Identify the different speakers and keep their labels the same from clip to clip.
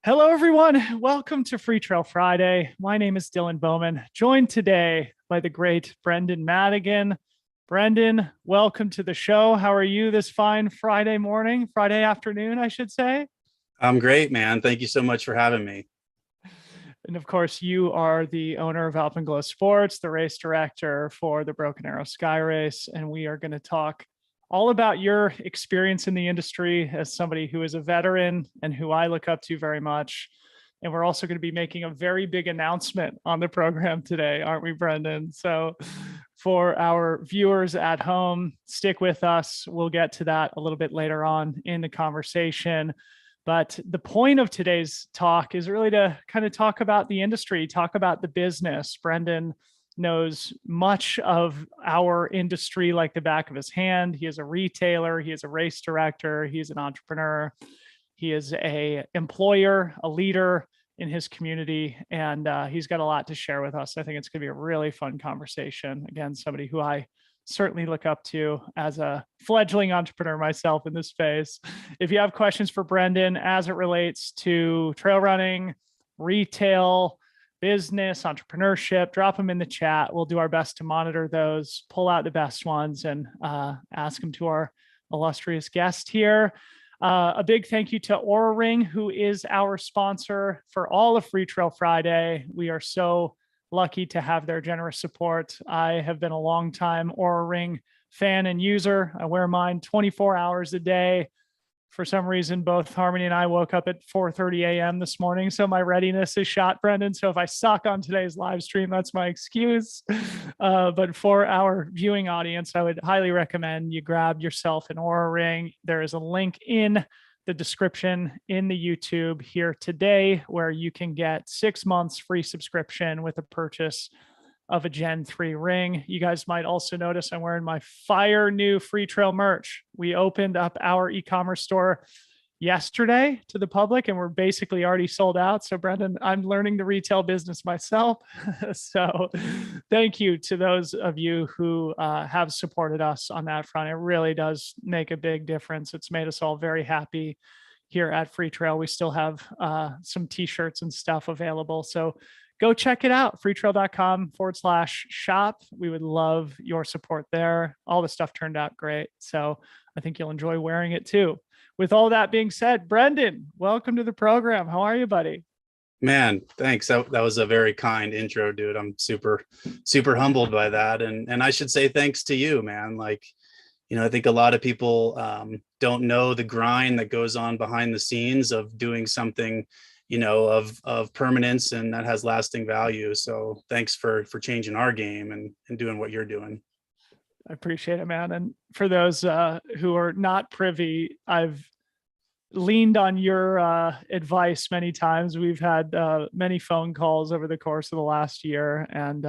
Speaker 1: Hello, everyone. Welcome to Freetrail Friday. My name is Dylan Bowman, joined today by the great Brendan Madigan. Brendan, welcome to the show. How are you this fine Friday morning, Friday afternoon, I should say?
Speaker 2: I'm great, man. Thank you so much for having me.
Speaker 1: And of course, you are the owner of Alpenglow Sports, the race director for the Broken Arrow Sky Race. And we are going to talk all about your experience in the industry as somebody who is a veteran and who I look up to very much. And we're also going to be making a very big announcement on the program today, aren't we, Brendan? So for our viewers at home, stick with us. We'll get to that a little bit later on in the conversation. But the point of today's talk is really to kind of talk about the industry, talk about the business. Brendan knows much of our industry like the back of his hand. He is a retailer, he is a race director, he's an entrepreneur, he is a employer, a leader in his community, and he's got a lot to share with us. I think it's going to be a really fun conversation. Again, somebody who I certainly look up to as a fledgling entrepreneur myself in this space. If you have questions for Brendan as it relates to trail running, retail, business, entrepreneurship, drop them in the chat. We'll do our best to monitor those, pull out the best ones, and ask them to our illustrious guest here. A big thank you to Oura Ring, who is our sponsor for all of Freetrail Friday. We are so lucky to have their generous support. I have been a long time Oura Ring fan and user. I wear mine 24 hours a day. For some reason, both Harmony and I woke up at 4:30 a.m. this morning, so my readiness is shot, Brendan. So if I suck on today's live stream, that's my excuse. But for our viewing audience, I would highly recommend you grab yourself an Oura Ring. There is a link in the description in the YouTube here today where you can get 6 months free subscription with a purchase of a Gen 3 ring. You guys might also notice I'm wearing my fire new Freetrail merch. We opened up our e-commerce store yesterday to the public and we're basically already sold out. So Brendan, I'm learning the retail business myself. So thank you to those of you who have supported us on that front. It really does make a big difference. It's made us all very happy here at Freetrail. We still have some t-shirts and stuff available. So go check it out, freetrail.com/shop. We would love your support there. All the stuff turned out great. So I think you'll enjoy wearing it too. With all that being said, Brendan, welcome to the program. How are you, buddy?
Speaker 2: Man, thanks. That was a very kind intro, dude. I'm super humbled by that. And I should say thanks to you, man. Like, I think a lot of people don't know the grind that goes on behind the scenes of doing something of permanence and that has lasting value. So thanks for changing our game and doing what you're doing.
Speaker 1: I appreciate it, man. And for those who are not privy, I've leaned on your advice many times. We've had many phone calls over the course of the last year. And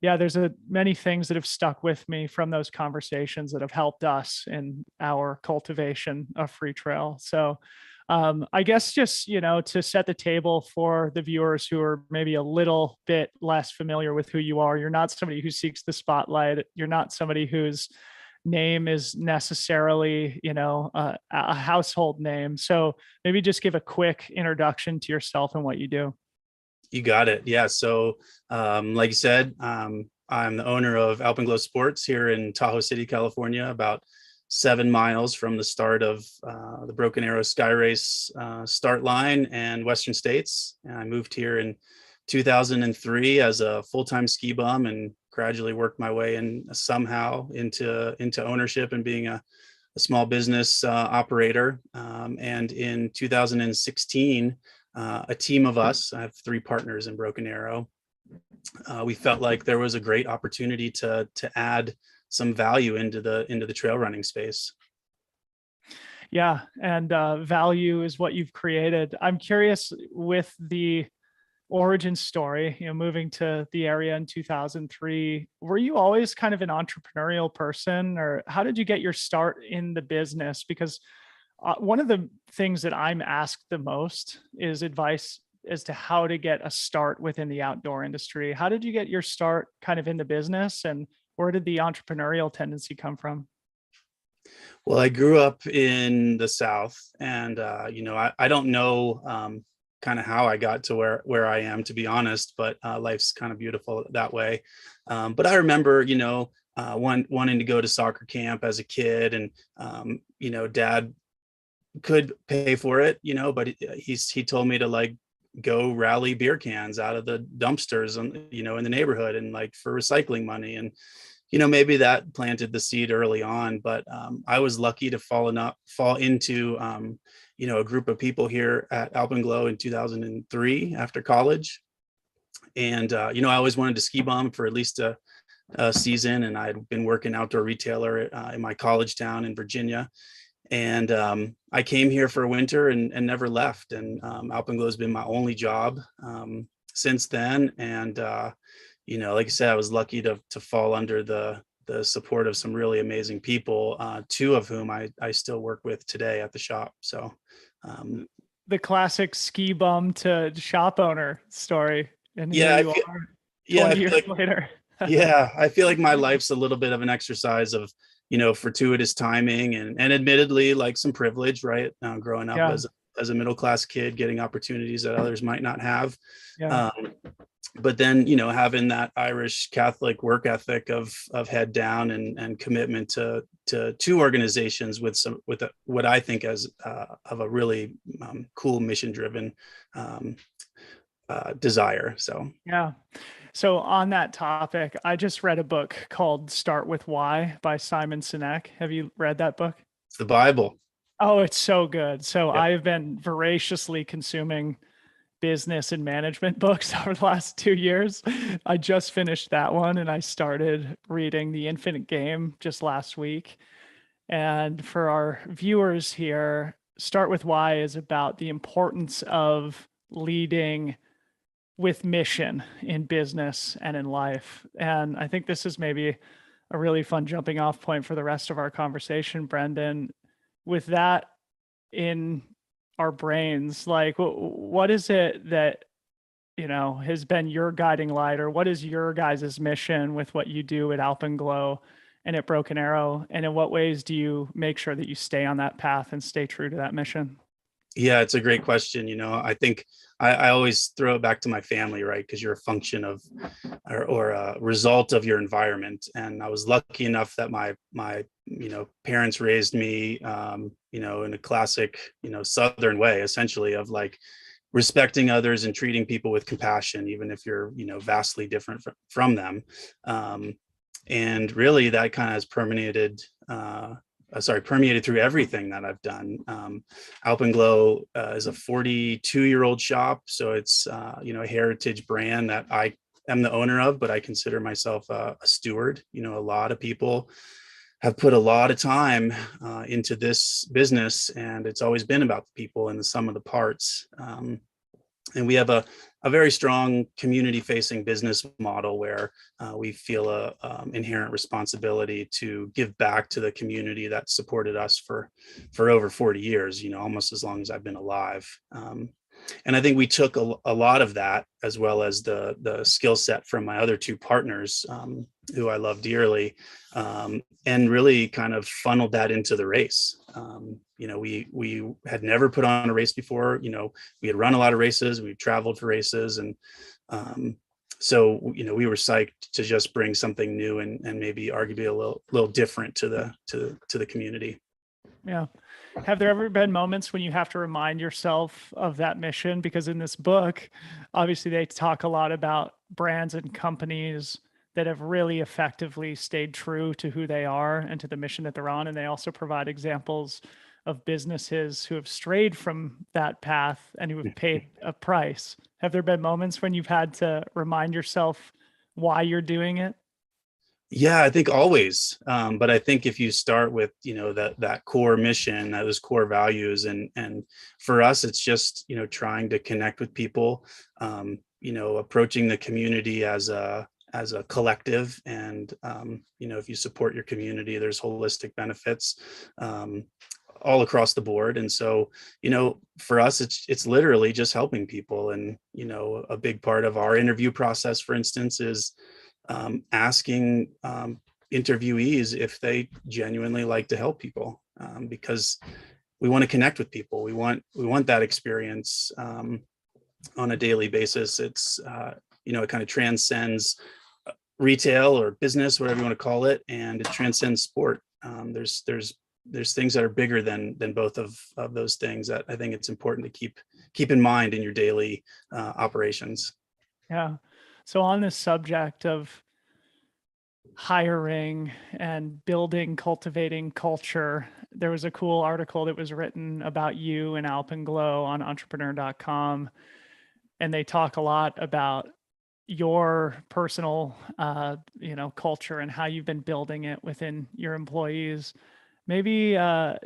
Speaker 1: yeah, there's many things that have stuck with me from those conversations that have helped us in our cultivation of Freetrail. So I guess just, to set the table for the viewers who are maybe a little bit less familiar with who you are, you're not somebody who seeks the spotlight. You're not somebody whose name is necessarily, a household name. So maybe just give a quick introduction to yourself and what you do.
Speaker 2: You got it. Yeah. So like you said, I'm the owner of Alpenglow Sports here in Tahoe City, California, about 7 miles from the start of the Broken Arrow Sky Race start line and Western States. And I moved here in 2003 as a full-time ski bum and gradually worked my way in somehow into ownership and being a small business operator. And in 2016, a team of us, I have 3 partners in Broken Arrow. We felt like there was a great opportunity to add some value into the trail running space.
Speaker 1: Yeah, and value is what you've created. I'm curious with the origin story, moving to the area in 2003, were you always kind of an entrepreneurial person, or how did you get your start in the business? Because one of the things that I'm asked the most is advice as to how to get a start within the outdoor industry. How did you get your start kind of in the business, and where did the entrepreneurial tendency come from?
Speaker 2: Well, I grew up in the South, and I don't know kind of how I got to where I am, to be honest, but life's kind of beautiful that way. But I remember, wanting to go to soccer camp as a kid, and dad could pay for it, but he told me to like go rally beer cans out of the dumpsters in the neighborhood, and like for recycling money. And maybe that planted the seed early on, but I was lucky to fall into a group of people here at Alpenglow in 2003 after college. And I always wanted to ski bum for at least a season, and I'd been working outdoor retailer in my college town in Virginia. And I came here for a winter and never left. And Alpenglow has been my only job since then. And like I said, I was lucky to fall under the support of some really amazing people, two of whom I still work with today at the shop. So
Speaker 1: the classic ski bum to shop owner story. And
Speaker 2: yeah,
Speaker 1: here you are 20 years later.
Speaker 2: Yeah, I feel like my life's a little bit of an exercise of fortuitous timing and admittedly like some privilege, right? Growing up as a middle class kid, getting opportunities that others might not have. But then having that Irish Catholic work ethic of head down and commitment to two organizations with what I think as of a really cool mission driven desire.
Speaker 1: So on that topic, I just read a book called Start With Why by Simon Sinek. Have you read that book?
Speaker 2: It's the Bible.
Speaker 1: Oh, it's so good. So I've been voraciously consuming business and management books over the last 2 years. I just finished that one, and I started reading The Infinite Game just last week. And for our viewers here, Start With Why is about the importance of leading with mission in business and in life. And I think this is maybe a really fun jumping off point for the rest of our conversation, Brendan. With that in our brains, like what is it that has been your guiding light, or what is your guys' mission with what you do at Alpenglow and at Broken Arrow, and in what ways do you make sure that you stay on that path and stay true to that mission?
Speaker 2: Yeah, it's a great question. I think I always throw it back to my family, right? Because you're a function of or a result of your environment. And I was lucky enough that my parents raised me in a classic Southern way, essentially, of like respecting others and treating people with compassion, even if you're vastly different from them. And really that kind of has permeated through everything that I've done. Alpenglow is a 42-year-old shop, so it's a heritage brand that I am the owner of, but I consider myself a steward. A lot of people have put a lot of time into this business, and it's always been about the people and the sum of the parts. And we have a very strong community-facing business model where we feel a inherent responsibility to give back to the community that supported us for over 40 years, almost as long as I've been alive. And I think we took a lot of that, as well as the skill set from my other two partners, who I love dearly, and really kind of funneled that into the race. We had never put on a race before. We had run a lot of races, we traveled for races, and so we were psyched to just bring something new and maybe arguably a little different to the community.
Speaker 1: Yeah. Have there ever been moments when you have to remind yourself of that mission? Because in this book, obviously they talk a lot about brands and companies that have really effectively stayed true to who they are and to the mission that they're on. And they also provide examples of businesses who have strayed from that path and who have paid a price. Have there been moments when you've had to remind yourself why you're doing it?
Speaker 2: Yeah, I think always. But I think if you start with, that core mission, those core values, and for us, it's just, trying to connect with people, approaching the community as a collective. And, if you support your community, there's holistic benefits all across the board. And so, for us, it's literally just helping people. And, a big part of our interview process, for instance, is asking interviewees if they genuinely like to help people, because we want to connect with people. We want that experience on a daily basis. It's, it kind of transcends retail or business, whatever you want to call it, and it transcends sport. There's things that are bigger than both of those things that I think it's important to keep in mind in your daily operations.
Speaker 1: Yeah. So on this subject of hiring and building, cultivating culture, there was a cool article that was written about you and Alpenglow on entrepreneur.com. And they talk a lot about your personal, culture and how you've been building it within your employees. Maybe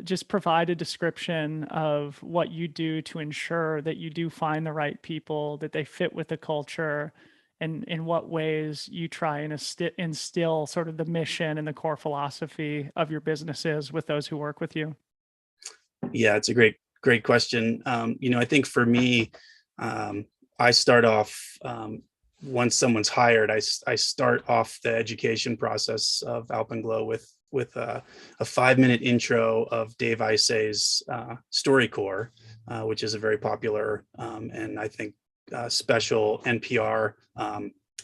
Speaker 1: just provide a description of what you do to ensure that you do find the right people, that they fit with the culture, and in what ways you try and instill sort of the mission and the core philosophy of your businesses with those who work with you.
Speaker 2: Yeah, it's a great question. I think for me, I start off, once someone's hired, I start off the education process of Alpenglow with a 5-minute intro of Dave Isay's StoryCorps, which is a very popular and I think special NPR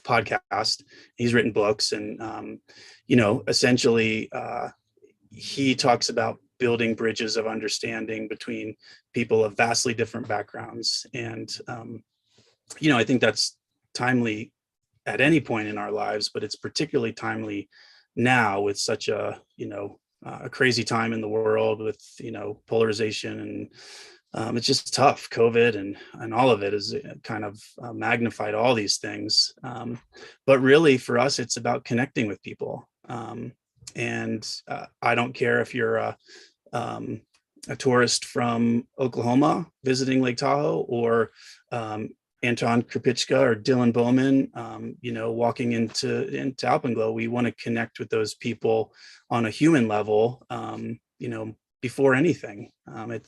Speaker 2: podcast. He's written books, and essentially he talks about building bridges of understanding between people of vastly different backgrounds, and I think that's timely at any point in our lives, but it's particularly timely now with such a crazy time in the world with polarization, and it's just tough. COVID and all of it is kind of magnified all these things, but really for us it's about connecting with people, and I don't care if you're a tourist from Oklahoma visiting Lake Tahoe, or Anton Kripicka or Dylan Bowman, walking into Alpenglow. We want to connect with those people on a human level, before anything.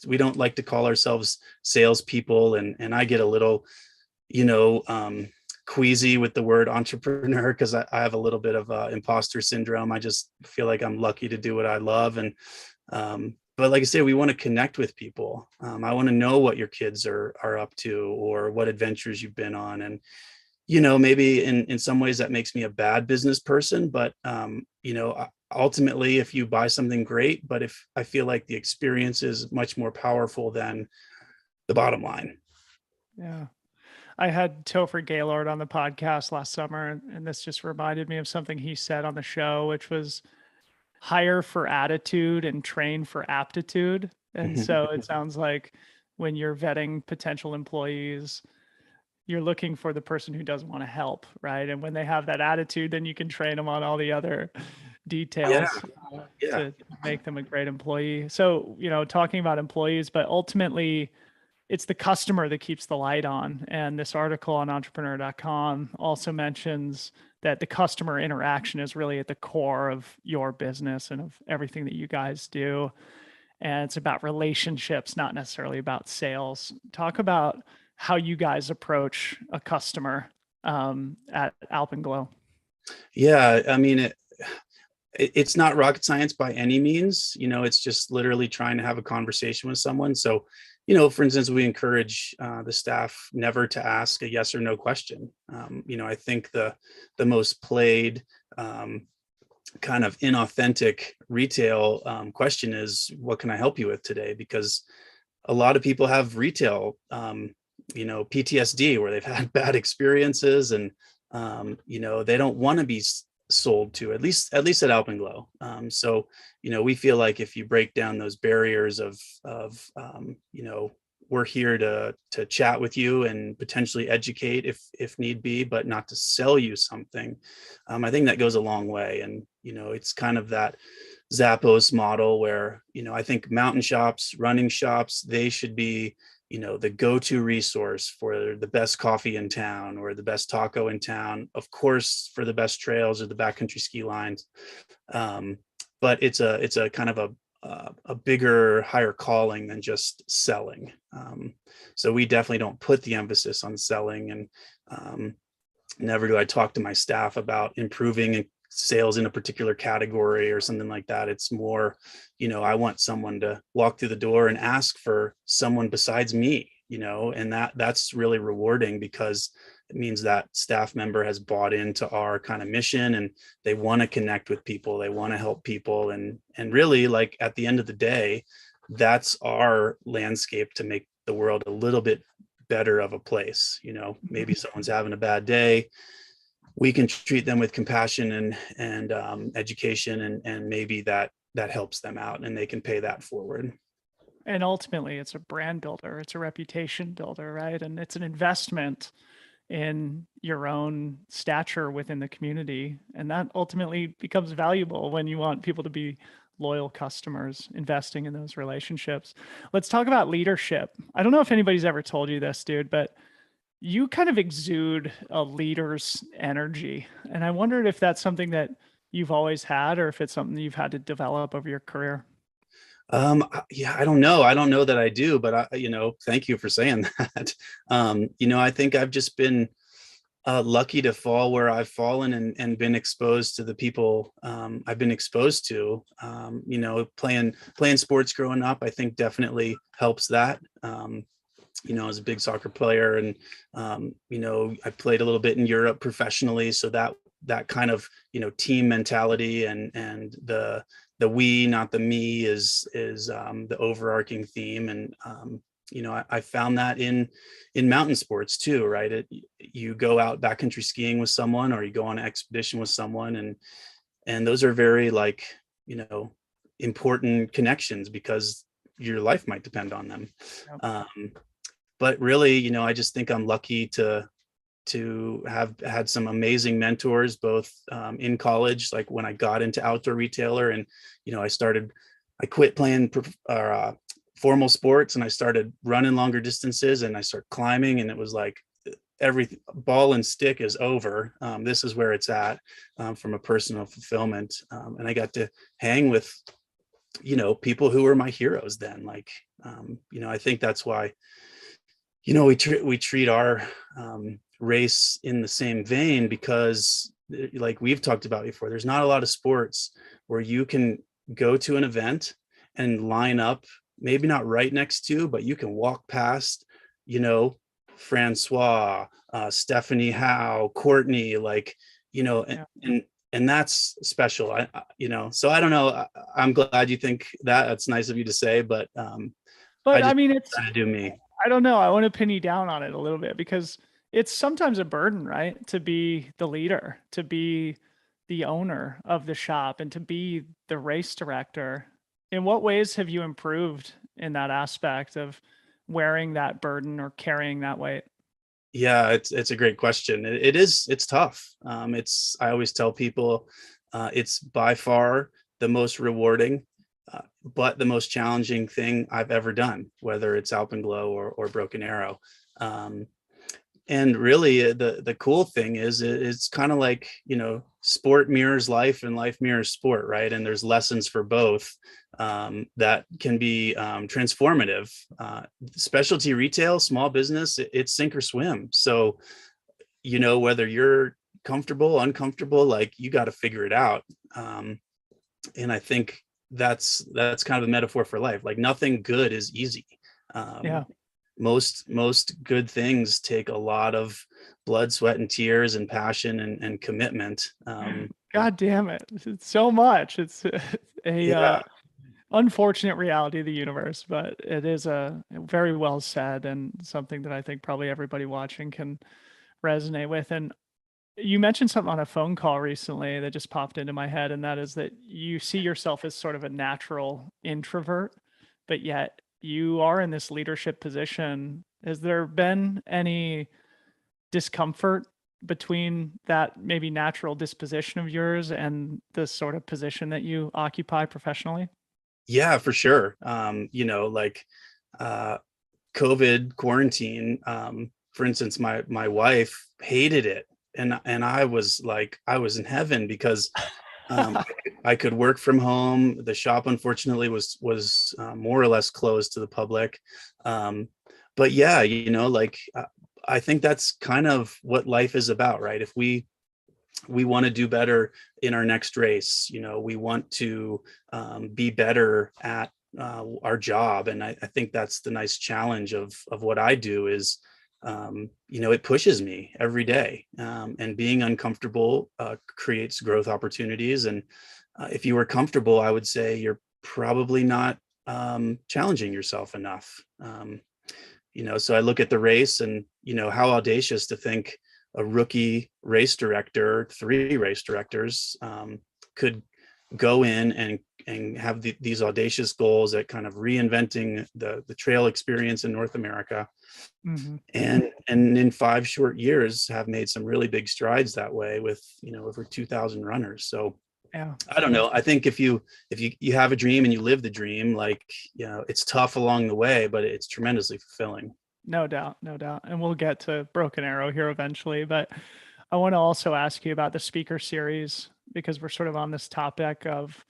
Speaker 2: We don't like to call ourselves salespeople, and I get a little, queasy with the word entrepreneur because I have a little bit of imposter syndrome. I just feel like I'm lucky to do what I love, and but like I say, we want to connect with people. I want to know what your kids are up to, or what adventures you've been on. And, maybe in some ways that makes me a bad business person, but, ultimately, if you buy something, great. But if I feel like the experience is much more powerful than the bottom line.
Speaker 1: Yeah. I had Topher Gaylord on the podcast last summer, and this just reminded me of something he said on the show, which was hire for attitude and train for aptitude. And so it sounds like when you're vetting potential employees, you're looking for the person who doesn't want to help, right? And when they have that attitude, then you can train them on all the other details to make them a great employee. So, talking about employees, but ultimately it's the customer that keeps the light on. And this article on entrepreneur.com also mentions that the customer interaction is really at the core of your business and of everything that you guys do. And it's about relationships, not necessarily about sales. Talk about how you guys approach a customer at Alpenglow.
Speaker 2: Yeah, I mean, it's not rocket science by any means. It's just literally trying to have a conversation with someone. So, for instance, we encourage the staff never to ask a yes or no question. I think the most played kind of inauthentic retail question is, what can I help you with today? Because a lot of people have retail, PTSD, where they've had bad experiences, and they don't want to be sold to, at least at Alpenglow. So, we feel like if you break down those barriers of we're here to chat with you and potentially educate if need be, but not to sell you something. I think that goes a long way. And, it's kind of that Zappos model where, I think mountain shops, running shops, they should be, the go-to resource for the best coffee in town or the best taco in town, of course, for the best trails or the backcountry ski lines. But it's a kind of a bigger, higher calling than just selling. So we definitely don't put the emphasis on selling, and never do I talk to my staff about improving sales in a particular category or something like that. It's more, I want someone to walk through the door and ask for someone besides me. and that's really rewarding because it means that staff member has bought into our kind of mission and they want to connect with people, they want to help people, and really, like, at the end of the day, that's our landscape to make the world a little bit better of a place. Maybe someone's having a bad day, we can treat them with compassion and education, and maybe that helps them out and they can pay that forward.
Speaker 1: And ultimately, it's a brand builder, it's a reputation builder, right? And it's an investment in your own stature within the community. And that ultimately becomes valuable when you want people to be loyal customers, investing in those relationships. Let's talk about leadership. I don't know if anybody's ever told you this, dude, but you kind of exude a leader's energy. And I wondered if that's something that you've always had, or if it's something that you've had to develop over your career.
Speaker 2: Yeah, I don't know. I don't know that I do, but thank you for saying that. I think I've just been lucky to fall where I've fallen and been exposed to the people I've been exposed to. Playing sports growing up, I think definitely helps that. I was a big soccer player, and I played a little bit in Europe professionally, so that kind of team mentality and the we, not the me, is the overarching theme. And I found that in mountain sports too, right? You go out backcountry skiing with someone, or you go on an expedition with someone, and those are very, like, important connections because your life might depend on them.
Speaker 1: Yep.
Speaker 2: But really, I just think I'm lucky to have had some amazing mentors, both in college, like when I got into outdoor retailer, and I quit playing formal sports and I started running longer distances, and I started climbing, and it was like every ball and stick is over. This is where it's at, from a personal fulfillment, and I got to hang with people who were my heroes then. Like, I think that's why we treat our race in the same vein, because, like we've talked about before, there's not a lot of sports where you can go to an event and line up, maybe not right next to, but you can walk past, Francois, Stephanie Howe, Courtney, like,
Speaker 1: Yeah.
Speaker 2: and that's special. So I don't know. I'm glad you think that. That's nice of you to say, but
Speaker 1: But
Speaker 2: I
Speaker 1: I
Speaker 2: just
Speaker 1: mean, it's,
Speaker 2: try to do me.
Speaker 1: I don't know. I want to pin you down on it a little bit, because it's sometimes a burden, right? To be the leader, to be the owner of the shop, and to be the race director. In what ways have you improved in that aspect of wearing that burden or carrying that weight?
Speaker 2: Yeah, it's a great question. It's tough. I always tell people, it's by far the most rewarding, but the most challenging thing I've ever done, whether it's Alpenglow or Broken Arrow. And really, the cool thing is, it's kind of like, sport mirrors life and life mirrors sport, right? And there's lessons for both, that can be transformative. Specialty retail, small business, it's sink or swim. So, whether you're comfortable, uncomfortable, like, you got to figure it out. And I think that's kind of a metaphor for life. Like, nothing good is easy.
Speaker 1: Yeah.
Speaker 2: Most good things take a lot of blood, sweat, and tears, and passion, and commitment.
Speaker 1: God damn it. It's so much. It's a
Speaker 2: Yeah,
Speaker 1: unfortunate reality of the universe, but it is a very well said, and something that I think probably everybody watching can resonate with. And you mentioned something on a phone call recently that just popped into my head, and that is that you see yourself as sort of a natural introvert, but yet you are in this leadership position. Has there been any discomfort between that maybe natural disposition of yours and the sort of position that you occupy professionally?
Speaker 2: yeah, for sure. Like, uh, COVID quarantine. For instance, my wife hated it, and I was like, I was in heaven because um, I could work from home. The shop, unfortunately, was more or less closed to the public. But yeah, like, I think that's kind of what life is about, right? If we want to do better in our next race, we want to be better at our job. And I think that's the nice challenge of what I do is, it pushes me every day, and being uncomfortable creates growth opportunities. And if you were comfortable, I would say you're probably not challenging yourself enough. So I look at the race and, how audacious to think a rookie race director, 3 race directors could go in and have these audacious goals at kind of reinventing the trail experience in North America.
Speaker 1: Mm-hmm.
Speaker 2: And in 5 short years have made some really big strides that way with, over 2,000 runners. So
Speaker 1: Yeah.
Speaker 2: I don't know. I think if you have a dream and you live the dream, like, it's tough along the way, but it's tremendously fulfilling.
Speaker 1: No doubt, no doubt. And we'll get to Broken Arrow here eventually, but I want to also ask you about the speaker series because we're sort of on this topic of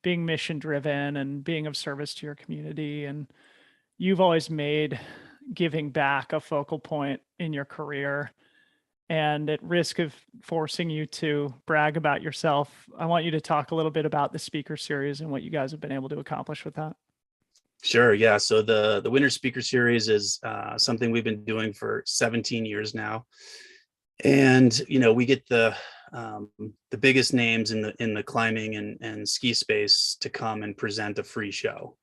Speaker 1: being mission driven and being of service to your community. And you've always made giving back a focal point in your career. And at risk of forcing you to brag about yourself, I want you to talk a little bit about the speaker series and what you guys have been able to accomplish with that.
Speaker 2: Sure. Yeah. So the Winter Speaker Series is something we've been doing for 17 years now. And, we get the biggest names in the climbing and ski space to come and present a free show.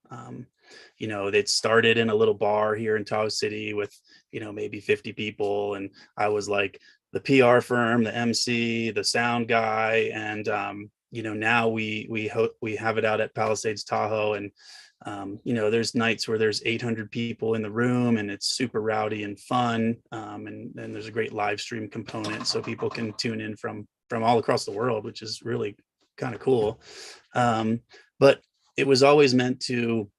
Speaker 2: It started in a little bar here in Tahoe City with, maybe 50 people. And I was like the PR firm, the MC, the sound guy. And, now we have it out at Palisades Tahoe. And there's nights where there's 800 people in the room and it's super rowdy and fun. And then there's a great live stream component so people can tune in from all across the world, which is really kind of cool. But it was always meant to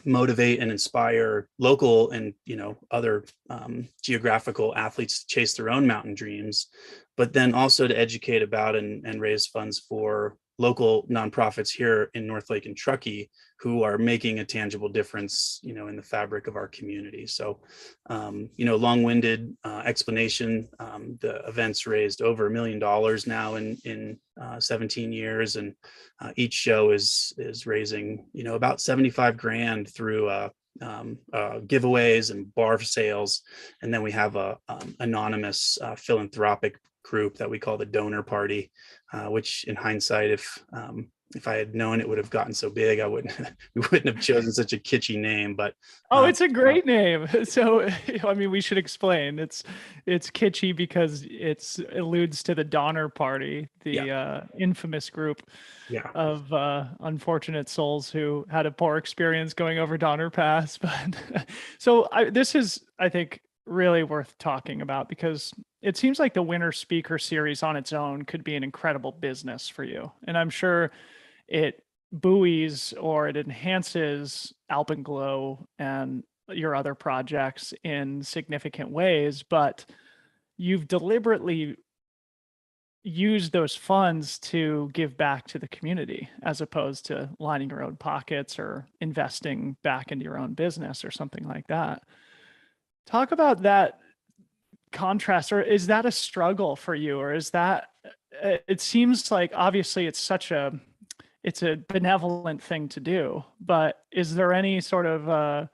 Speaker 2: motivate and inspire local and, other geographical athletes to chase their own mountain dreams, but then also to educate about and raise funds for local nonprofits here in North Lake and Truckee who are making a tangible difference, in the fabric of our community. So, long-winded explanation. The event's raised over $1 million now in 17 years, and each show is raising, about 75 grand through giveaways and bar sales, and then we have a anonymous philanthropic group that we call the Donor Party, which in hindsight, if I had known it would have gotten so big, we wouldn't have chosen such a kitschy name. But
Speaker 1: it's a great name. So I mean, we should explain. It's kitschy because it alludes to the Donner Party, the infamous group of unfortunate souls who had a poor experience going over Donner Pass. But so this is, I think, really worth talking about because it seems like the Winter Speaker Series on its own could be an incredible business for you. And I'm sure it buoys or it enhances Alpenglow and your other projects in significant ways, but you've deliberately used those funds to give back to the community as opposed to lining your own pockets or investing back into your own business or something like that. Talk about that contrast, or is that a struggle for you, or is that, it seems like obviously it's a benevolent thing to do, but is there any sort of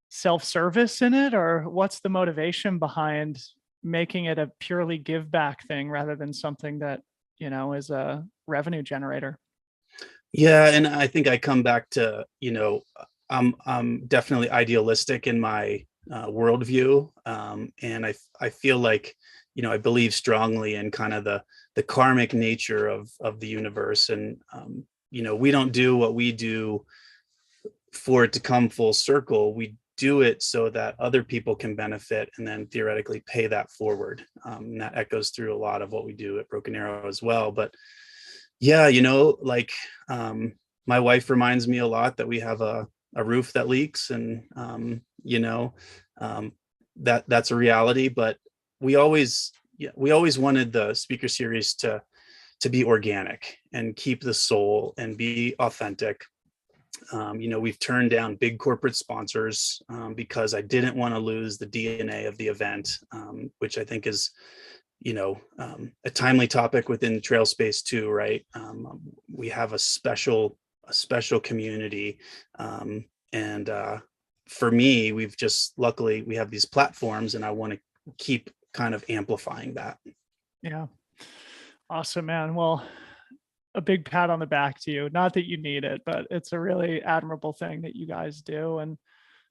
Speaker 1: self-service in it, or what's the motivation behind making it a purely give back thing rather than something that, is a revenue generator?
Speaker 2: Yeah. And I think I come back to, I'm definitely idealistic in my worldview. And I feel like, I believe strongly in kind of the karmic nature of the universe. And, we don't do what we do for it to come full circle. We do it so that other people can benefit and then theoretically pay that forward. And that echoes through a lot of what we do at Broken Arrow as well. But yeah, my wife reminds me a lot that we have a roof that leaks, and that's a reality. But we always wanted the speaker series to be organic and keep the soul and be authentic. We've turned down big corporate sponsors because I didn't want to lose the DNA of the event, which I think is a timely topic within trail space too, right? We have a special a special community. And for me, luckily we have these platforms, and I want to keep kind of amplifying that.
Speaker 1: Yeah. Awesome, man. Well, a big pat on the back to you. Not that you need it, but it's a really admirable thing that you guys do. And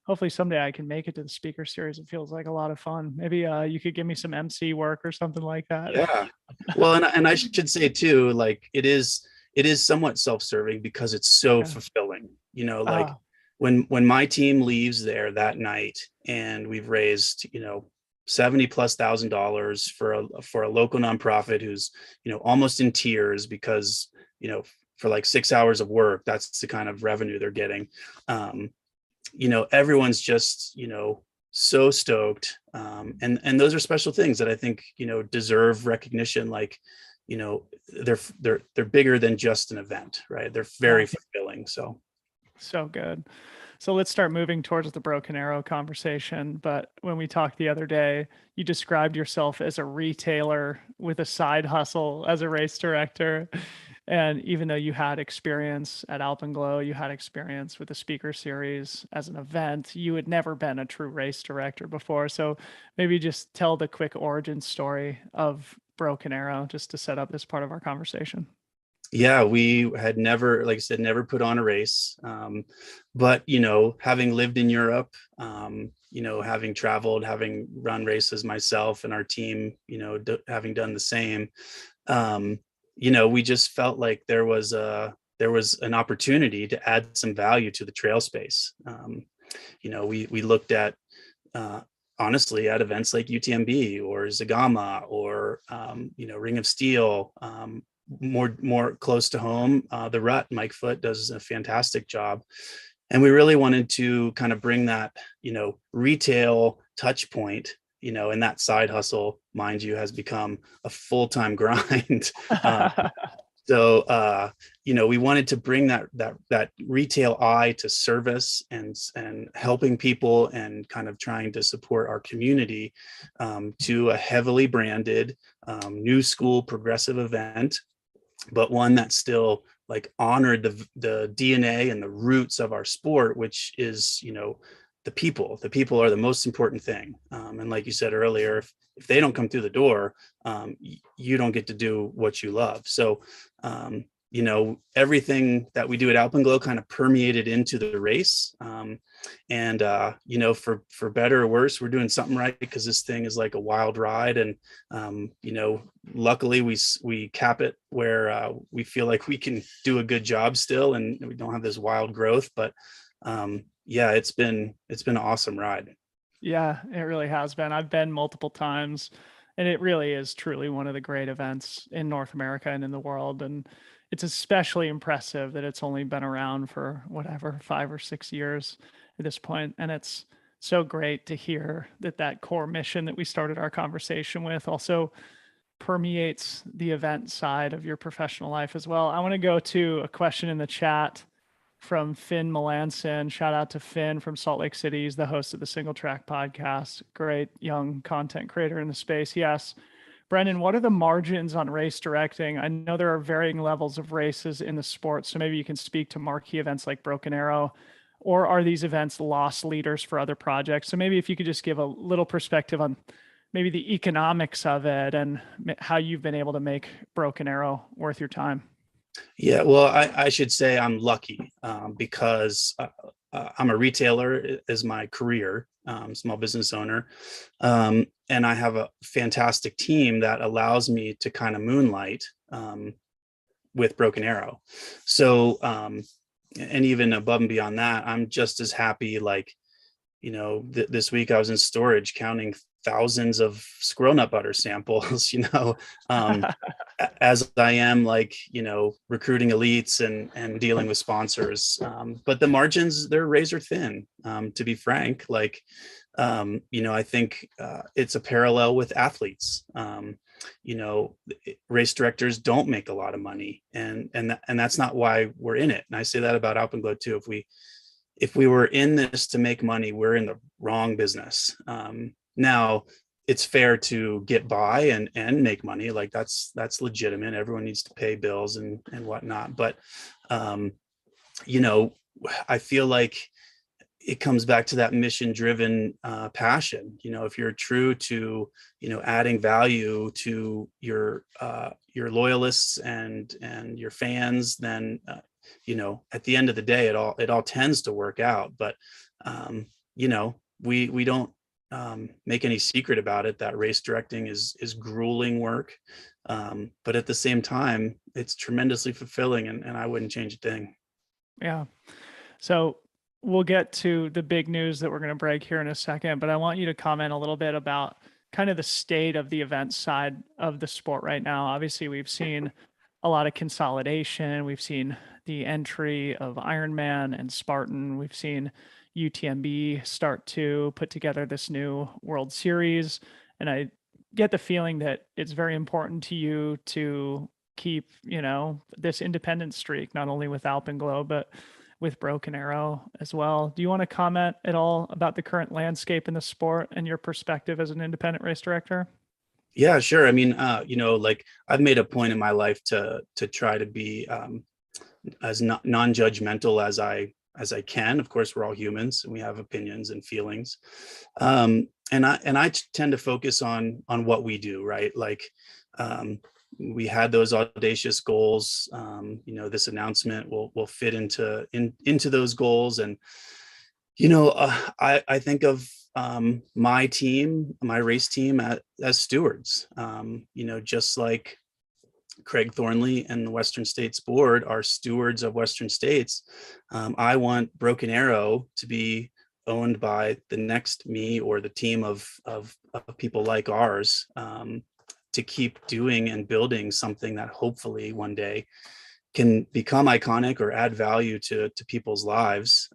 Speaker 1: hopefully someday I can make it to the speaker series. It feels like a lot of fun. Maybe you could give me some MC work or something like that.
Speaker 2: Yeah. Well, and I should say too, like it is somewhat self-serving because it's so fulfilling, like when my team leaves there that night and we've raised, $70,000+ for a local nonprofit who's, almost in tears because, for like 6 hours of work, that's the kind of revenue they're getting. Everyone's just, so stoked. And those are special things that I think, deserve recognition. Like, they're bigger than just an event, right? They're very fulfilling.
Speaker 1: So good. So let's start moving towards the Broken Arrow conversation. But when we talked the other day, you described yourself as a retailer with a side hustle as a race director. And even though you had experience at Alpenglow, you had experience with the speaker series as an event, you had never been a true race director before. So maybe just tell the quick origin story of Broken Arrow just to set up this part of our conversation.
Speaker 2: Yeah, we had never, like I said, never put on a race. But, having lived in Europe, having traveled, having run races myself and our team, having done the same, we just felt like there was an opportunity to add some value to the trail space. We looked at, honestly, at events like UTMB or Zagama or, Ring of Steel, more close to home, the Rut. Mike Foote does a fantastic job, and we really wanted to kind of bring that retail touch point, and that side hustle, mind you, has become a full-time grind. So we wanted to bring that retail eye to service and helping people and kind of trying to support our community, to a heavily branded, new school progressive event, but one that still like honored the DNA and the roots of our sport, which is, the people are the most important thing. And like you said earlier, if they don't come through the door, you don't get to do what you love. So, everything that we do at Alpenglow kind of permeated into the race. And for better or worse, we're doing something right because this thing is like a wild ride. And, luckily we cap it where we feel like we can do a good job still, and we don't have this wild growth. But yeah, it's been an awesome ride.
Speaker 1: Yeah, it really has been. I've been multiple times, and it really is truly one of the great events in North America and in the world. And it's especially impressive that it's only been around for whatever, 5 or 6 years at this point. And it's so great to hear that core mission that we started our conversation with also permeates the event side of your professional life as well. I want to go to a question in the chat from Finn Melanson. Shout out to Finn from Salt Lake City. He's the host of the Single Track podcast. Great young content creator in the space. He asks, Brendan, what are the margins on race directing? I know there are varying levels of races in the sport, so maybe you can speak to marquee events like Broken Arrow, or are these events loss leaders for other projects? So maybe if you could just give a little perspective on maybe the economics of it and how you've been able to make Broken Arrow worth your time.
Speaker 2: Yeah, well, I should say I'm lucky because I'm a retailer as my career, small business owner. And I have a fantastic team that allows me to kind of moonlight with Broken Arrow. So, and even above and beyond that, I'm just as happy, like, this week I was in storage counting thousands of squirrel nut butter samples, as I am, like, recruiting elites and dealing with sponsors. But the margins, they're razor thin, to be frank. Like, I think it's a parallel with athletes. Race directors don't make a lot of money, and that's not why we're in it. And I say that about Alpenglow too. If we were in this to make money, we're in the wrong business. Now, it's fair to get by and make money. Like that's legitimate. Everyone needs to pay bills and whatnot. But you know, I feel like it comes back to that mission driven passion. You know, if you're true to, you know, adding value to your loyalists and your fans, then you know, at the end of the day, it all tends to work out. But you know, we don't make any secret about it that race directing is grueling work, but at the same time it's tremendously fulfilling, and I wouldn't change a thing.
Speaker 1: Yeah. So we'll get to the big news that we're going to break here in a second, but I want you to comment a little bit about kind of the state of the event side of the sport right now. Obviously, we've seen a lot of consolidation. We've seen the entry of Ironman and Spartan. We've seen UTMB start to put together this new World Series. And I get the feeling that it's very important to you to keep, you know, this independent streak, not only with Alpenglow, but with Broken Arrow as well. Do you want to comment at all about the current landscape in the sport and your perspective as an independent race director?
Speaker 2: Yeah, sure. I mean, you know, like I've made a point in my life to try to be as non-judgmental as I can. Of course, we're all humans and we have opinions and feelings. And I tend to focus on what we do, right? Like we had those audacious goals. You know, this announcement will fit into those goals. And you know, I think of my team, my race team, as stewards. You know, just like Craig Thornley and the Western States Board are stewards of Western States. I want Broken Arrow to be owned by the next me or the team of people like ours, to keep doing and building something that hopefully one day can become iconic or add value to people's lives.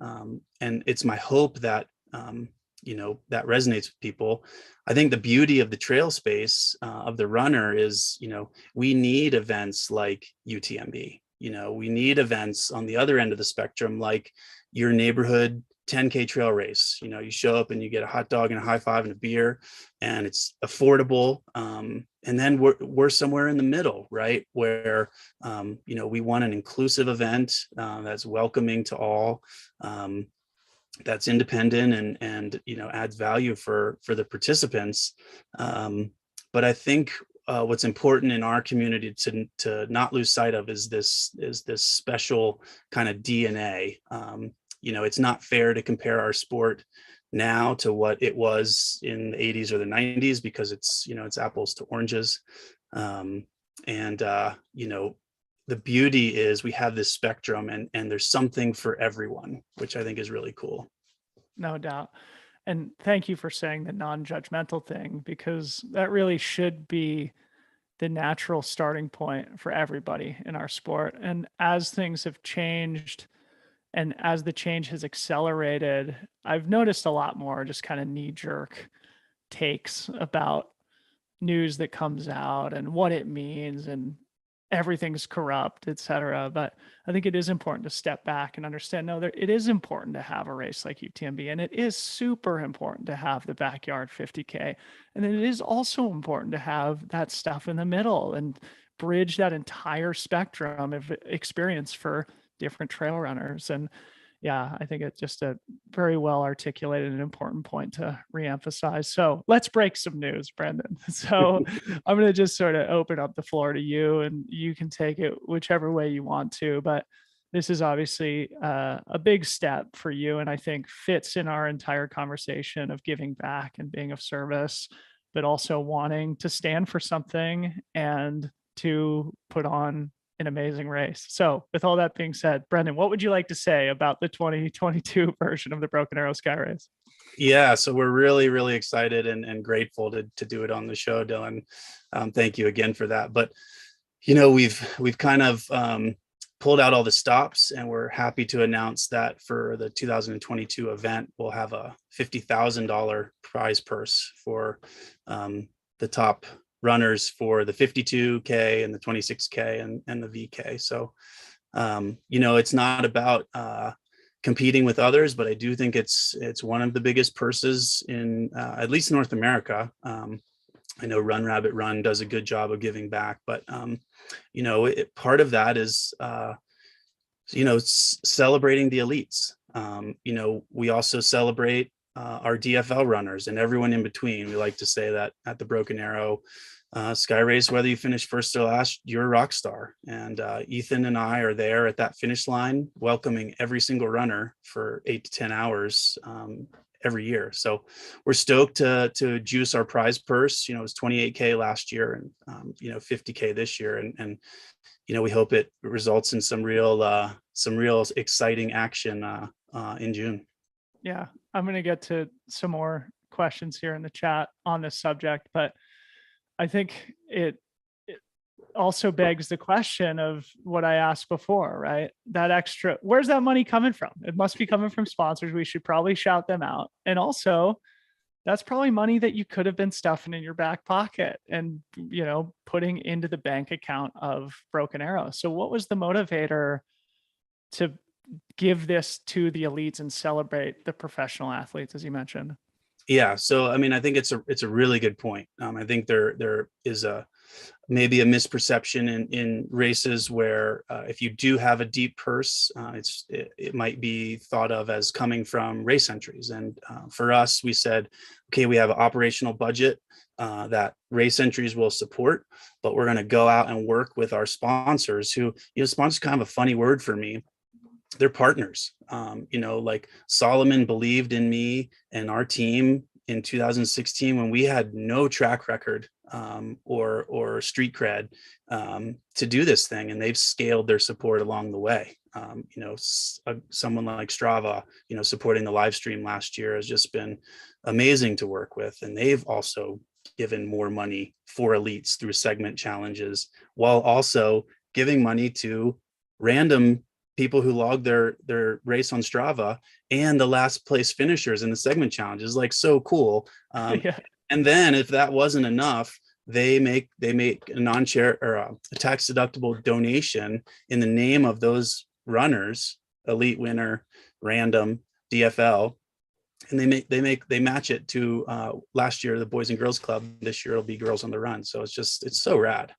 Speaker 2: And it's my hope that you know, that resonates with people. I think the beauty of the trail space of the runner is, you know, we need events like UTMB. You know, we need events on the other end of the spectrum, like your neighborhood 10K trail race. You know, you show up and you get a hot dog and a high five and a beer, and it's affordable. And then we're somewhere in the middle, right? Where you know, we want an inclusive event that's welcoming to all. That's independent and you know, adds value for the participants. But I think what's important in our community to not lose sight of is this special kind of DNA. You know, it's not fair to compare our sport now to what it was in the 80s or the 90s, because it's, you know, it's apples to oranges. And you know, the beauty is we have this spectrum, and there's something for everyone, which I think is really cool.
Speaker 1: No doubt. And thank you for saying the non-judgmental thing, because that really should be the natural starting point for everybody in our sport. And as things have changed and as the change has accelerated, I've noticed a lot more just kind of knee-jerk takes about news that comes out and what it means and everything's corrupt, etc. But I think it is important to step back and understand, no, it is important to have a race like UTMB, and it is super important to have the backyard 50K. And then it is also important to have that stuff in the middle and bridge that entire spectrum of experience for different trail runners. And yeah, I think it's just a very well articulated and important point to reemphasize. So let's break some news, Brendan. So I'm going to just sort of open up the floor to you, and you can take it whichever way you want to. But this is obviously a big step for you, and I think fits in our entire conversation of giving back and being of service, but also wanting to stand for something and to put on an amazing race. So with all that being said, Brendan, what would you like to say about the 2022 version of the Broken Arrow Sky Race?
Speaker 2: Yeah, so we're really, really excited and grateful to do it on the show, Dylan. Thank you again for that. But you know, we've kind of pulled out all the stops, and we're happy to announce that for the 2022 event, we'll have a $50,000 prize purse for the top runners for the 52K and the 26K and the VK. So, you know, it's not about competing with others, but I do think it's one of the biggest purses in at least North America. I know Run Rabbit Run does a good job of giving back, but you know, part of that is celebrating the elites. We also celebrate our DFL runners and everyone in between. We like to say that at the Broken Arrow Sky Race, whether you finish first or last, you're a rock star. And Ethan and I are there at that finish line, welcoming every single runner for 8 to 10 hours every year. So we're stoked to juice our prize purse. It was 28K last year and 50K this year. And we hope it results in some real exciting action in June.
Speaker 1: Yeah, I'm going to get to some more questions here in the chat on this subject, but I think it also begs the question of what I asked before, right? That extra, where's that money coming from? It must be coming from sponsors. We should probably shout them out. And also, that's probably money that you could have been stuffing in your back pocket and, putting into the bank account of Broken Arrow. So what was the motivator to give this to the elites and celebrate the professional athletes, as you mentioned?
Speaker 2: Yeah. So, I think it's a really good point. I think there is maybe a misperception in races where if you do have a deep purse, it might be thought of as coming from race entries. And for us, we said, okay, we have an operational budget that race entries will support, but we're going to go out and work with our sponsors who, sponsors kind of a funny word for me. They're partners. Like Solomon believed in me and our team in 2016 when we had no track record or street cred to do this thing, and they've scaled their support along the way. Someone like Strava, supporting the Livestream last year has just been amazing to work with, and they've also given more money for elites through segment challenges, while also giving money to random people who log their race on Strava and the last place finishers in the segment challenges. Like, so cool.
Speaker 1: Yeah.
Speaker 2: And then if that wasn't enough, they make a non-share or a tax deductible donation in the name of those runners, elite winner, random, DFL. And they match it to last year, the Boys and Girls Club. This year it'll be Girls on the Run. So it's so rad.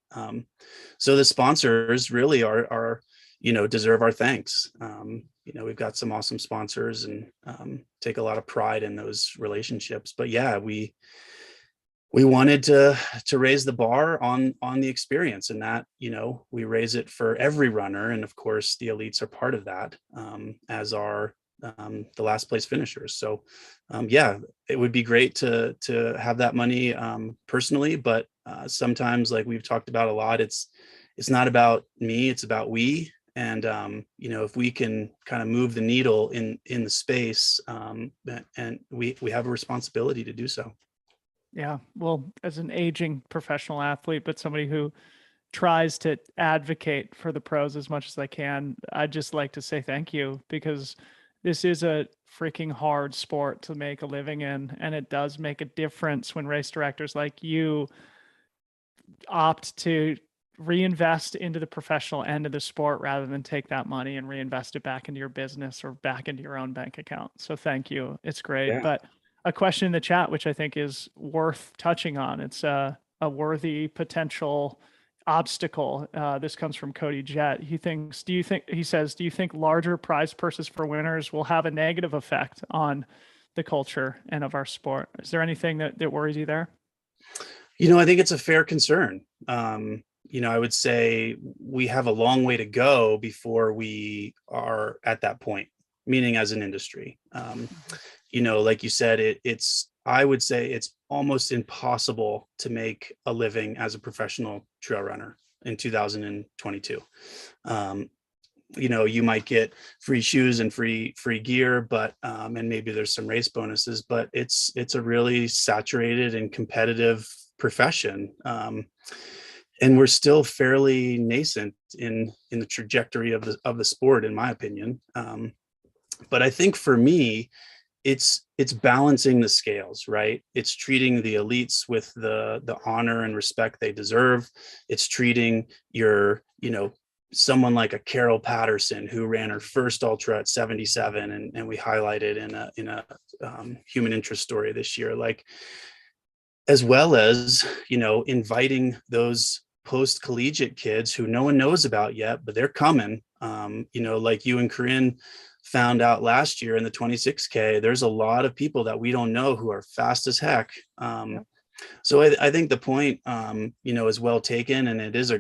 Speaker 2: So the sponsors really are deserve our thanks. We've got some awesome sponsors and take a lot of pride in those relationships. But yeah, we wanted to raise the bar on the experience, and that, we raise it for every runner. And of course, the elites are part of that, as are the last place finishers. So yeah, it would be great to have that money personally, but sometimes, like we've talked about a lot, it's not about me, it's about we. And, if we can kind of move the needle in the space, and we have a responsibility to do so.
Speaker 1: Yeah. Well, as an aging professional athlete, but somebody who tries to advocate for the pros as much as I can, I'd just like to say thank you, because this is a freaking hard sport to make a living in. And it does make a difference when race directors like you opt to reinvest into the professional end of the sport rather than take that money and reinvest it back into your business or back into your own bank account. So thank you. It's great.
Speaker 2: Yeah.
Speaker 1: But a question in the chat, which I think is worth touching on. It's a worthy potential obstacle. This comes from Cody Jett. He says, do you think larger prize purses for winners will have a negative effect on the culture and of our sport? Is there anything that worries you there?
Speaker 2: I think it's a fair concern. I would say we have a long way to go before we are at that point, meaning as an industry. Like you said, I would say it's almost impossible to make a living as a professional trail runner in 2022. You might get free shoes and free gear, but and maybe there's some race bonuses, but it's a really saturated and competitive profession. And we're still fairly nascent in the trajectory of the sport, in my opinion. But I think for me, it's balancing the scales, right? It's treating the elites with the honor and respect they deserve. It's treating someone like a Carol Patterson, who ran her first ultra at 77, and we highlighted in a human interest story this year, like, as well as inviting those post-collegiate kids who no one knows about yet, but they're coming, Like you and Corinne found out last year in the 26K, there's a lot of people that we don't know who are fast as heck.
Speaker 1: Yeah.
Speaker 2: So I think the point, is well taken, and it is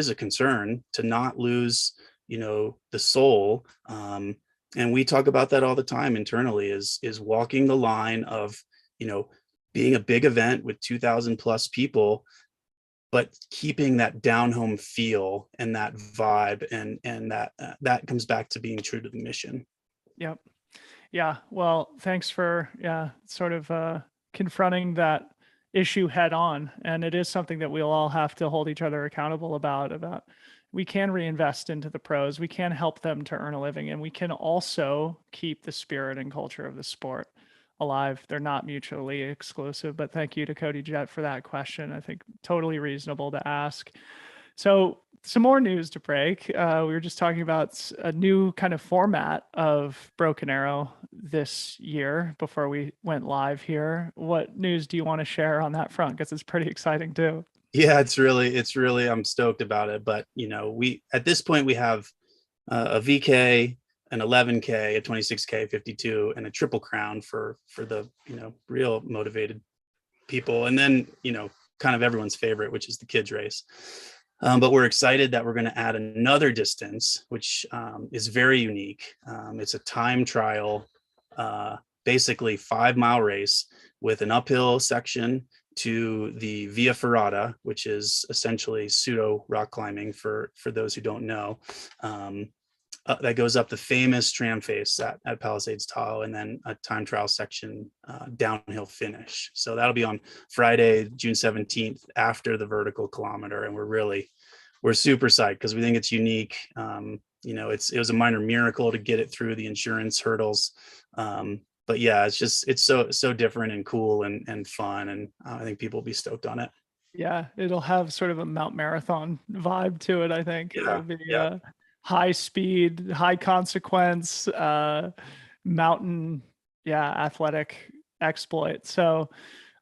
Speaker 2: a concern to not lose, the soul. And we talk about that all the time internally, is walking the line of, you know, being a big event with 2,000 plus people, but keeping that down home feel and that vibe, and that comes back to being true to the mission.
Speaker 1: Yep. Yeah. Well, thanks for, sort of confronting that issue head on. And it is something that we'll all have to hold each other accountable about we can reinvest into the pros. We can help them to earn a living, and we can also keep the spirit and culture of the sport alive. They're not mutually exclusive, but thank you to Cody Jett for that question. I think totally reasonable to ask. So some more news to break. We were just talking about a new kind of format of Broken Arrow this year before we went live here. What news do you want to share on that front? Because it's pretty exciting too.
Speaker 2: Yeah, it's really, I'm stoked about it. But we at this point we have a VK, an 11K, a 26K, 52, and a triple crown for the real motivated people, and then kind of everyone's favorite, which is the kids race. But we're excited that we're going to add another distance, which is very unique. It's a time trial, basically 5 mile race with an uphill section to the Via Ferrata, which is essentially pseudo rock climbing for those who don't know. That goes up the famous tram face at Palisades Tahoe, and then a time trial section downhill finish. So that'll be on Friday, June 17th, after the vertical kilometer. And we're super psyched because we think it's unique. It was a minor miracle to get it through the insurance hurdles. But yeah, it's so different and cool and fun. And I think people will be stoked on it.
Speaker 1: Yeah, it'll have sort of a Mount Marathon vibe to it, I think. It'll be
Speaker 2: Yeah.
Speaker 1: high speed, high consequence, mountain, athletic exploit. So,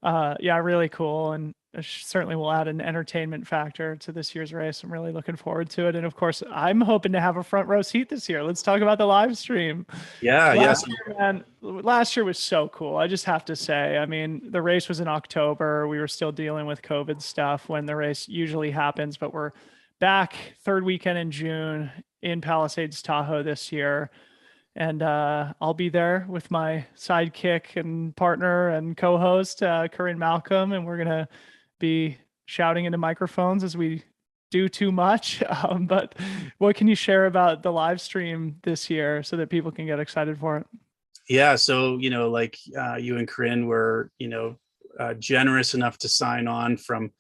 Speaker 1: really cool. And certainly will add an entertainment factor to this year's race. I'm really looking forward to it. And of course, I'm hoping to have a front row seat this year. Let's talk about the live stream.
Speaker 2: Yeah.
Speaker 1: Last year, man, last year was so cool. I just have to say, I mean, the race was in October. We were still dealing with COVID stuff when the race usually happens, but we're back third weekend in June in Palisades Tahoe this year. And I'll be there with my sidekick and partner and co-host, Corinne Malcolm, and we're gonna be shouting into microphones as we do too much. But what can you share about the live stream this year so that people can get excited for it?
Speaker 2: Yeah. So, like you and Corinne were, generous enough to sign on from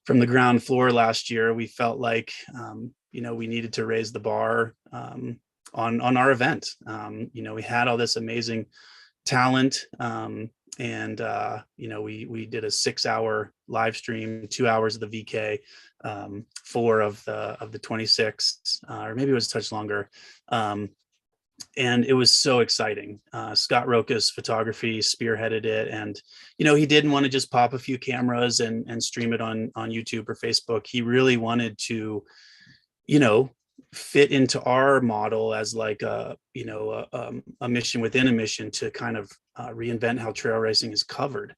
Speaker 2: the ground floor last year. We felt like, we needed to raise the bar on our event. We had all this amazing talent. And we did a 6-hour live stream, 2 hours of the VK, 4 of the 26, or maybe it was a touch longer. And it was so exciting. Scott Rokas Photography spearheaded it. And, he didn't want to just pop a few cameras and stream it on YouTube or Facebook. He really wanted to, fit into our model as like a mission within a mission to kind of reinvent how trail racing is covered.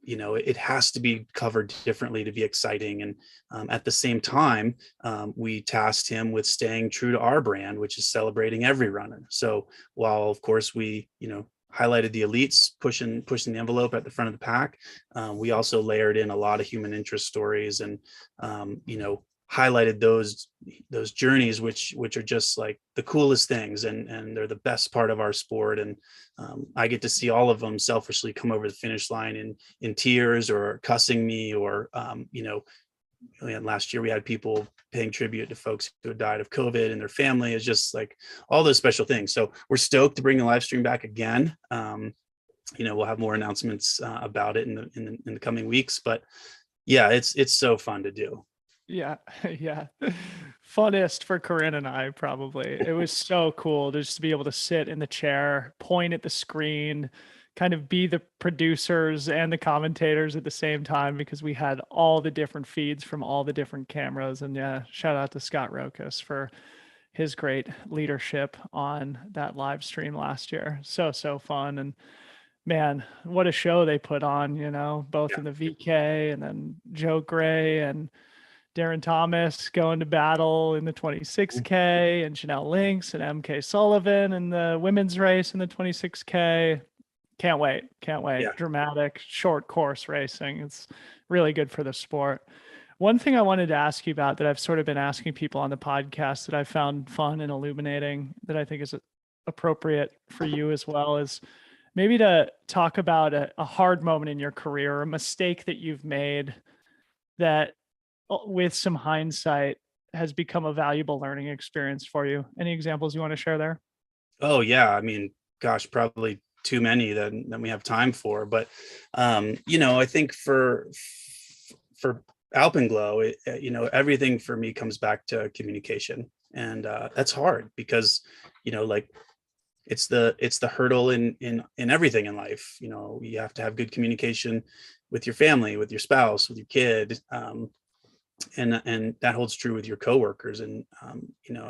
Speaker 2: It has to be covered differently to be exciting. And at the same time, we tasked him with staying true to our brand, which is celebrating every runner. So while of course we, highlighted the elites pushing the envelope at the front of the pack, we also layered in a lot of human interest stories and, highlighted those journeys, which are just like the coolest things, and they're the best part of our sport. And I get to see all of them selfishly come over the finish line in tears or cussing me, or last year we had people paying tribute to folks who had died of COVID and their family. Is just like all those special things. So we're stoked to bring the live stream back again. We'll have more announcements about it in the coming weeks, but yeah, it's so fun to do.
Speaker 1: Yeah, yeah. Funnest for Corinne and I, probably. It was so cool just to be able to sit in the chair, point at the screen, kind of be the producers and the commentators at the same time, because we had all the different feeds from all the different cameras. And yeah, shout out to Scott Rokas for his great leadership on that live stream last year. So fun. And man, what a show they put on, both
Speaker 2: Yeah.
Speaker 1: in the VK and then Joe Gray and Darren Thomas going to battle in the 26K and Chanel Links and MK Sullivan in the women's race in the 26K. Can't wait. Can't wait.
Speaker 2: Yeah.
Speaker 1: Dramatic, short course racing. It's really good for the sport. One thing I wanted to ask you about that I've sort of been asking people on the podcast that I found fun and illuminating that I think is appropriate for you as well is maybe to talk about a hard moment in your career, a mistake that you've made that with some hindsight has become a valuable learning experience for you. Any examples you want to share there?
Speaker 2: Oh yeah. I mean, gosh, probably too many than we have time for. But I think for Alpenglow, everything for me comes back to communication, and that's hard because like it's the hurdle in everything in life. You have to have good communication with your family, with your spouse, with your kid, and that holds true with your coworkers. And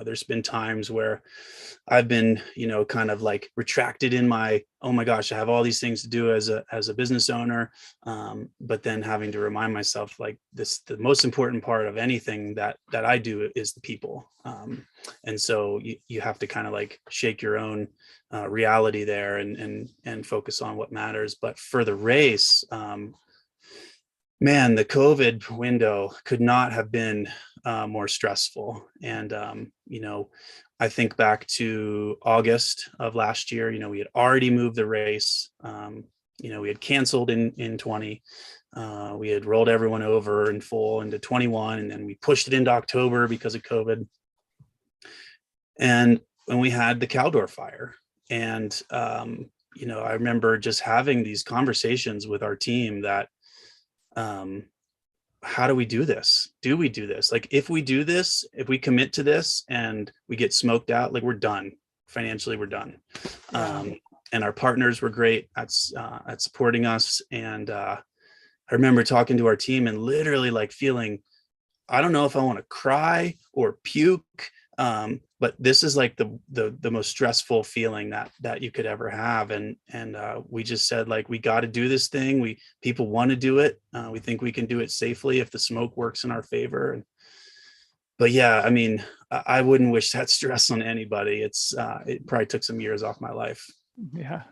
Speaker 2: there's been times where I've been kind of like retracted in my, oh my gosh, I have all these things to do as a business owner, but then having to remind myself like the most important part of anything that I do is the people. And so you have to kind of like shake your own reality there and focus on what matters. But for the race, man, the COVID window could not have been more stressful. And, I think back to August of last year, we had already moved the race. We had canceled in 20. We had rolled everyone over in full into 21, and then we pushed it into October because of COVID. And when we had the Caldor fire, and, I remember just having these conversations with our team that, how do we do this? Do we do this? Like, if we do this, if we commit to this and we get smoked out, like, we're done. Financially, we're done.
Speaker 1: Yeah.
Speaker 2: And our partners were great at supporting us. And I remember talking to our team and literally like feeling, I don't know if I want to cry or puke. But this is like the most stressful feeling that you could ever have. And we just said, like, we got to do this thing. People want to do it. We think we can do it safely if the smoke works in our favor. But yeah, I mean, I wouldn't wish that stress on anybody. It probably took some years off my life.
Speaker 1: Yeah.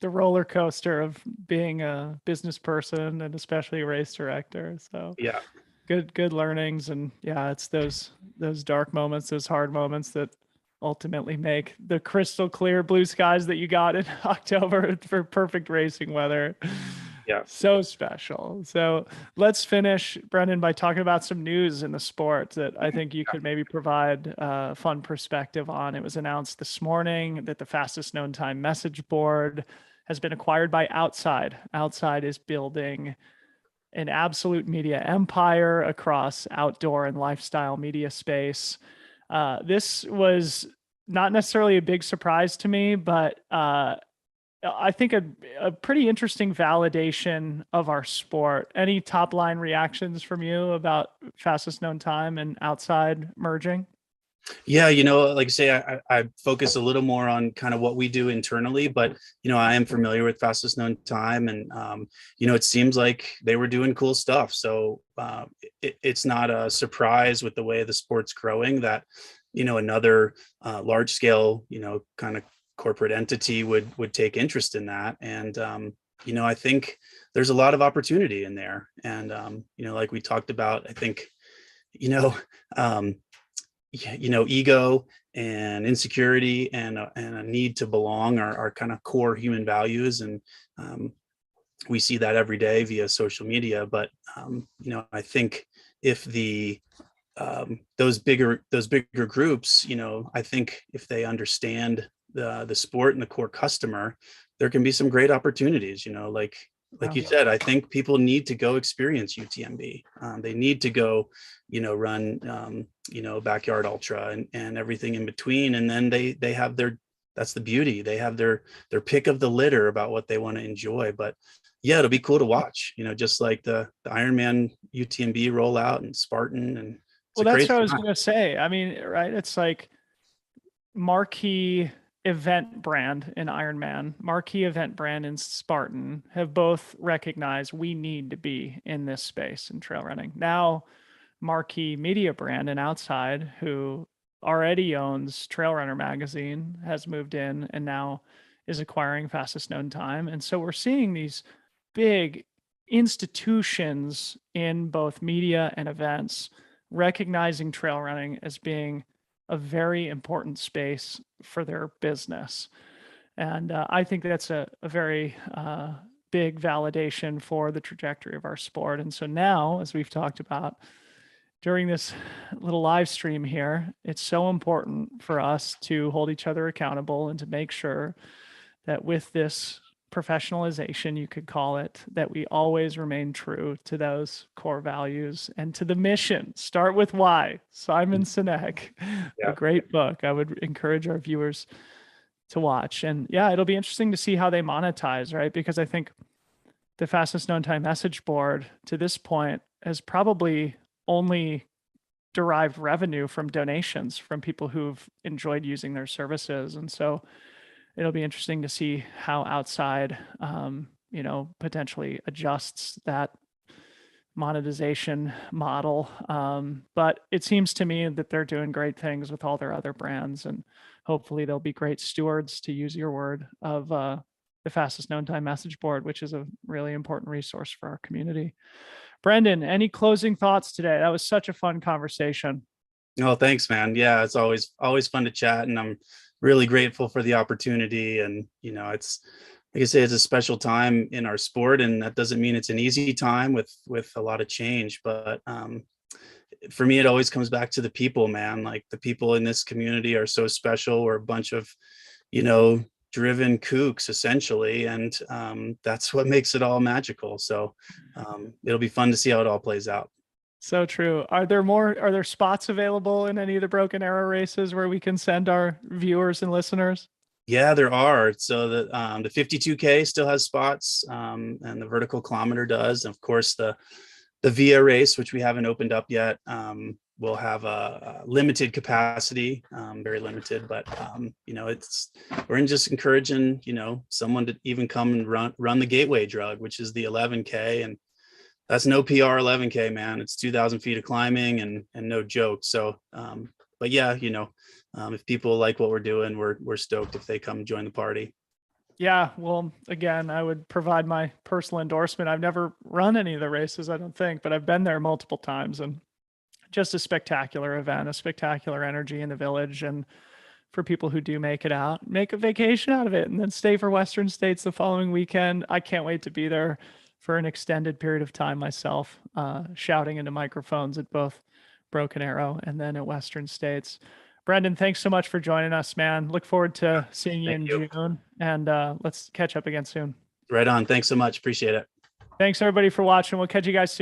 Speaker 1: The roller coaster of being a business person and especially a race director. So
Speaker 2: Yeah.
Speaker 1: Good learnings. And yeah, it's those dark moments, those hard moments that ultimately make the crystal clear blue skies that you got in October for perfect racing weather.
Speaker 2: Yeah.
Speaker 1: So special. So let's finish, Brendan, by talking about some news in the sport that I think you could maybe provide a fun perspective on. It was announced this morning that the fastest known time message board has been acquired by Outside. Outside is building an absolute media empire across outdoor and lifestyle media space. This was not necessarily a big surprise to me, but I think a pretty interesting validation of our sport. Any top line reactions from you about fastest known time and Outside merging?
Speaker 2: Yeah, like I say, I focus a little more on kind of what we do internally, but I am familiar with fastest known time, and it seems like they were doing cool stuff. So it's not a surprise with the way the sport's growing that another large scale kind of corporate entity would take interest in that. And I think there's a lot of opportunity in there, and like we talked about, I think ego and insecurity and a need to belong are kind of core human values. And we see that every day via social media. But, I think if those bigger groups, I think if they understand the sport and the core customer, there can be some great opportunities, like you said. I think people need to go experience UTMB. They need to go, run, backyard ultra and everything in between. And then they have that's the beauty. They have their pick of the litter about what they want to enjoy. But yeah, it'll be cool to watch, just like the Ironman UTMB rollout and Spartan. And
Speaker 1: Well, that's what I was going to say. I mean, right. It's like marquee event brand in Ironman, marquee event brand in Spartan have both recognized we need to be in this space in trail running. Now, marquee media brand and Outside, who already owns Trail Runner magazine, has moved in and now is acquiring Fastest Known Time. And so we're seeing these big institutions in both media and events recognizing trail running as being a very important space for their business. And I think that's a very big validation for the trajectory of our sport. And so now, as we've talked about during this little live stream here, it's so important for us to hold each other accountable and to make sure that with this professionalization, you could call it, that we always remain true to those core values and to the mission. Start with why. Simon Sinek, a great book. I would encourage our viewers to watch. And yeah, it'll be interesting to see how they monetize, right? Because I think the Fastest Known Time message board to this point has probably only derived revenue from donations from people who've enjoyed using their services. And so it'll be interesting to see how Outside, potentially adjusts that monetization model. But it seems to me that they're doing great things with all their other brands, and hopefully they'll be great stewards, to use your word, of the Fastest Known Time message board, which is a really important resource for our community. Brendan, any closing thoughts today? That was such a fun conversation.
Speaker 2: Oh, thanks, man. Yeah, it's always fun to chat, and I'm really grateful for the opportunity. And it's, like I say, it's a special time in our sport, and that doesn't mean it's an easy time with a lot of change. But for me, it always comes back to the people, man. Like, the people in this community are so special. We're a bunch of, driven kooks, essentially, and that's what makes it all magical. So it'll be fun to see how it all plays out.
Speaker 1: So true. Are there spots available in any of the Broken Arrow races where we can send our viewers and listeners?
Speaker 2: Yeah, there are. So the 52K still has spots, and the vertical kilometer does. And of course, the VIA race, which we haven't opened up yet, will have a limited capacity, very limited. But we're just encouraging someone to even come and run the gateway drug, which is the 11K, and that's no PR 11K, man. It's 2,000 feet of climbing and no joke. So, but yeah, if people like what we're doing, we're stoked if they come join the party.
Speaker 1: Yeah, well, again, I would provide my personal endorsement. I've never run any of the races, I don't think, but I've been there multiple times, and just a spectacular event, a spectacular energy in the village. And for people who do make it out, make a vacation out of it and then stay for Western States the following weekend. I can't wait to be there for an extended period of time myself, shouting into microphones at both Broken Arrow and then at Western States. Brendan, thanks so much for joining us, man. Look forward to seeing you in June, and let's catch up again soon.
Speaker 2: Right on. Thanks so much. Appreciate it.
Speaker 1: Thanks everybody for watching. We'll catch you guys soon.